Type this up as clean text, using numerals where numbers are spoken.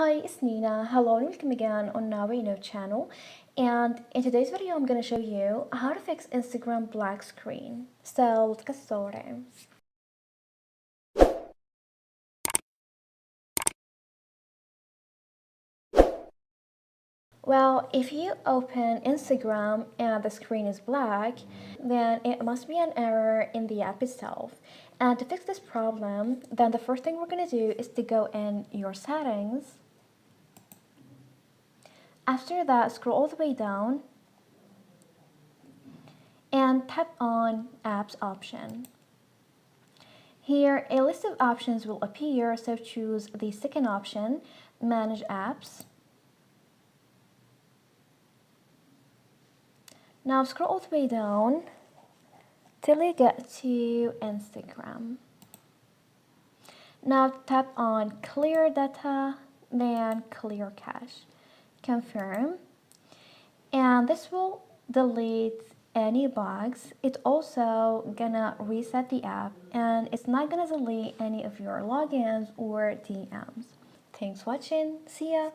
Hi, it's Nina. Hello and welcome again on Now We Know channel. And in today's video, I'm going to show you how to fix Instagram black screen. So let's get started. Well, if you open Instagram and the screen is black, then it must be an error in the app itself. And to fix this problem, then the first thing we're going to do is to go in your settings. After that, scroll all the way down and tap on Apps option. Here, a list of options will appear, so choose the second option, Manage Apps. Now scroll all the way down till you get to Instagram. Now tap on Clear Data, then Clear Cache. Confirm. And this will delete any bugs. It's also gonna reset the app, and it's not gonna delete any of your logins or DMs. Thanks for watching. See ya.